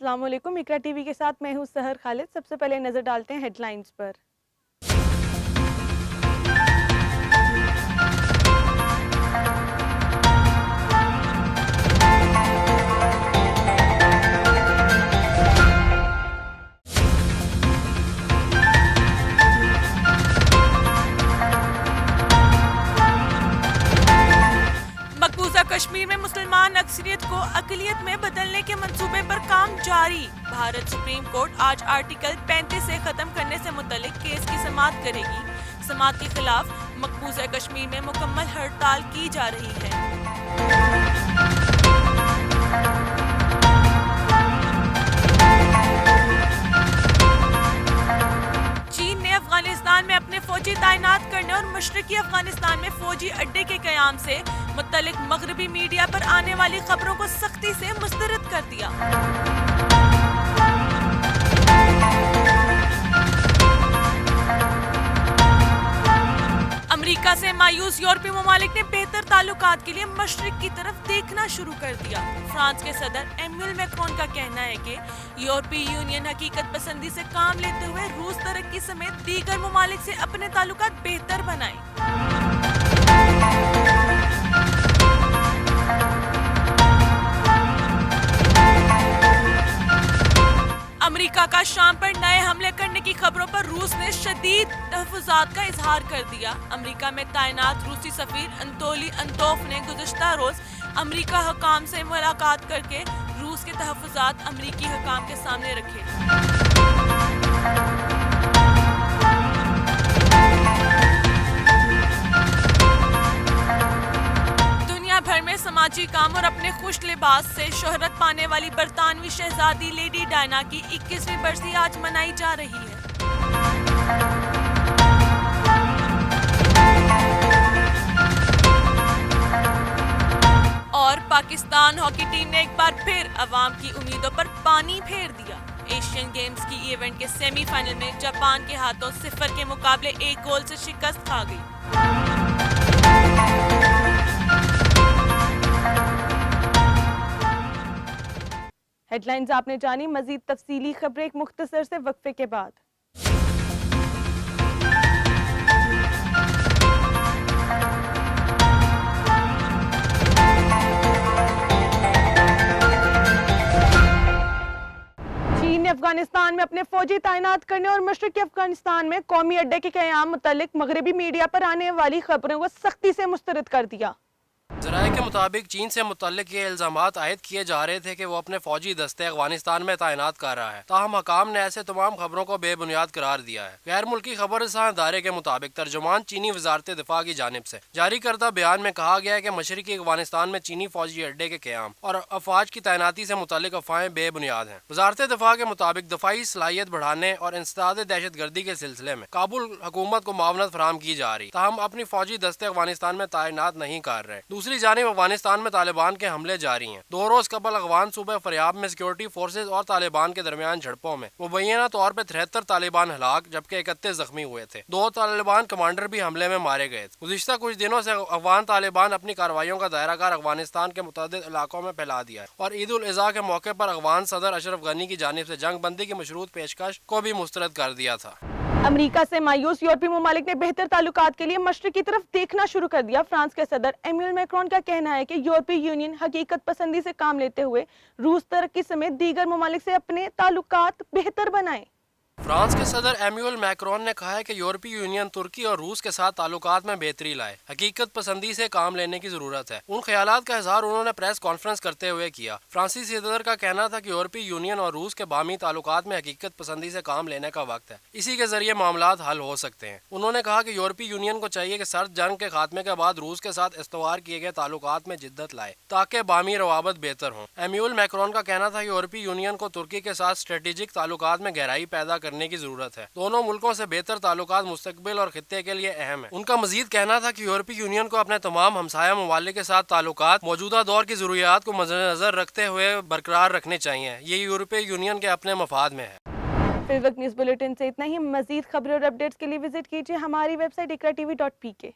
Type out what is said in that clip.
अस्सलाम वालेकुम। इकरा टीवी के साथ मैं हूं सहर खालिद। सबसे पहले नजर डालते हैं हेडलाइंस पर। मकबूजा कश्मीर में मुसलमान अक्सरियत को अकलियत में बदलने के मंसूबे पर काम जारी। भारत सुप्रीम कोर्ट आज आर्टिकल 35 से खत्म करने से मुतल्लिक केस की समाअत करेगी। समाअत के खिलाफ मकबूजा कश्मीर में मुकम्मल हड़ताल की जा रही है। चीन ने अफगानिस्तान में अपने फौजी तैनात करने और मशरकी अफगानिस्तान में फौजी अड्डे के कयाम से मुत्तलिक मगरबी मीडिया पर आने वाली खबरों को सख्ती से मुस्तरद कर दिया। अमेरिका से मायूस यूरोपीय ममालिक ने बेहतर ताल्लुकात के लिए मशरिक की तरफ देखना शुरू कर दिया। फ्रांस के सदर एम्यूल मैक्रोन का कहना है कि यूरोपीय यूनियन हकीकत पसंदी से काम लेते हुए रूस तरक्की समेत दीगर ममालिक से अपने ताल्लुकात बेहतर बनाए। अमेरिका का शाम पर नए हमले करने की खबरों पर रूस ने शदीद तहफ़्फ़ुज़ात का इजहार कर दिया। अमेरिका में तैनात रूसी सफीर अंतोली अंतोफ ने गुज़श्ता रोज अमेरिका हुकाम से मुलाकात करके रूस के तहफ़्फ़ुज़ात अमेरिकी हुकाम के सामने रखे। भर में समाजी काम और अपने खुश लिबास से शोहरत पाने वाली बरतानवी शहजादी लेडी डायना की 21वीं बरसी आज मनाई जा रही है। और पाकिस्तान हॉकी टीम ने एक बार फिर अवाम की उम्मीदों पर पानी फेर दिया। एशियन गेम्स की इवेंट के सेमीफाइनल में जापान के हाथों 0 के मुकाबले 1 गोल से शिकस्त खा गई। हेडलाइंस आपने जानी। मजीद तफसीली खबरें एक मुख्तसर से वक्फे के बाद। चीन ने अफगानिस्तान में अपने फौजी तैनात करने और मशरकी अफगानिस्तान में कौमी अड्डे के कयाम मुतल्लिक मगरबी मीडिया पर आने वाली खबरों को सख्ती से मुस्तरद कर दिया। ज़राए के मुताबिक चीन से मुतल्लिक ये इल्ज़ामात आयद किए जा रहे थे कि वो अपने फौजी दस्ते अफगानिस्तान में तैनात कर रहा है। ताहम हकाम ने ऐसे तमाम खबरों को बेबुनियाद करार दिया है। गैर मुल्की खबरसां इदारे के मुताबिक तर्जुमान चीनी वजारत दिफा की जानिब से जारी करदा बयान में कहा गया है कि मशरकी अफगानिस्तान में चीनी फौजी अड्डे के क्याम और अफवाज की तैनाती से मुतल्लिक अफवाहें बेबुनियाद हैं। वजारत दिफा के मुताबिक दफाई सलाहियत बढ़ाने और इंसदाद दहशत गर्दी के सिलसिले में काबुल हुकूमत को मावनत फराहम की जा रही। ताहम अपनी फौजी दस्ते अफगानिस्तान में तैनात नहीं कर रहे। दूसरी जानिब अफगानिस्तान में तालिबान के हमले जारी हैं। 2 रोज कबल अफगान सूबे फरियाब में सिक्योरिटी फोर्सेज और तालिबान के दरमियान झड़पों में मुबैना तौर पर 73 तालिबान हलाक जबकि 31 जख्मी हुए थे। 2 तालिबान कमांडर भी हमले में मारे गए थे। गुज़िश्ता कुछ दिनों से अफगान तालिबान अपनी कार्रवाइयों का दायराकार अफगानिस्तान के मुतअद्दिद इलाकों में फैला दिया है और ईद उल अज़हा के मौके पर अफगान सदर अशरफ गनी की जानिब से जंग बंदी की मशरूत पेशकश को भी मुस्तरद कर दिया था। अमेरिका से मायूस यूरोपीय ममालिक ने बेहतर ताल्लुकात के लिए मशरिक की तरफ देखना शुरू कर दिया। फ्रांस के सदर एम्यूल मैक्रोन का कहना है कि यूरोपीय यूनियन हकीकत पसंदी से काम लेते हुए रूस तरक्की समेत दीगर ममालिक से अपने ताल्लुकात बेहतर बनाए। फ्रांस के सदर एम्यूल मैक्रोन ने कहा है कि यूरोपीय यूनियन तुर्की और रूस के साथ ताल्लुकात में बेहतरी लाए। हकीकत पसंदी से काम लेने की जरूरत है। उन ख्यालात का इजहार उन्होंने प्रेस कॉन्फ्रेंस करते हुए किया। फ्रांसीसी सदर का कहना था कि यूरोपीय यूनियन और रूस के बामी ताल्लुकात में हकीकत पसंदी से काम लेने का वक्त है। इसी के जरिए मामलात हल हो सकते हैं। उन्होंने कहा कि यूरोपीय यूनियन को चाहिए कि सर्द जंग के खात्मे के बाद रूस के साथ इस्तवार किए गए ताल्लुकात में जिद्दत लाए ताकि बामी रवाबत बेहतर हों। एम्यूल मैक्रोन का कहना था कि यूरोपीय यूनियन को तुर्की के साथ स्ट्रेटेजिक ताल्लुकात में गहराई पैदा करने की जरूरत है। दोनों मुल्कों से बेहतर ताल्लुकात मुस्तकबिल और खित्ते के लिए अहम है। उनका मजीद कहना था कि यूरोपीय यूनियन को अपने तमाम हमसाया ममालिक के साथ ताल्लुकात मौजूदा दौर की जरूरियात को मद्देनजर रखते हुए बरकरार रखने चाहिए। ये यूरोपीय यूनियन के अपने मफाद में है। फिल वक्त न्यूज़ बुलेटिन से इतना ही। मजीद खबरें और अपडेट्स के लिए विजिट कीजिए हमारी वेबसाइट ikratv.pk।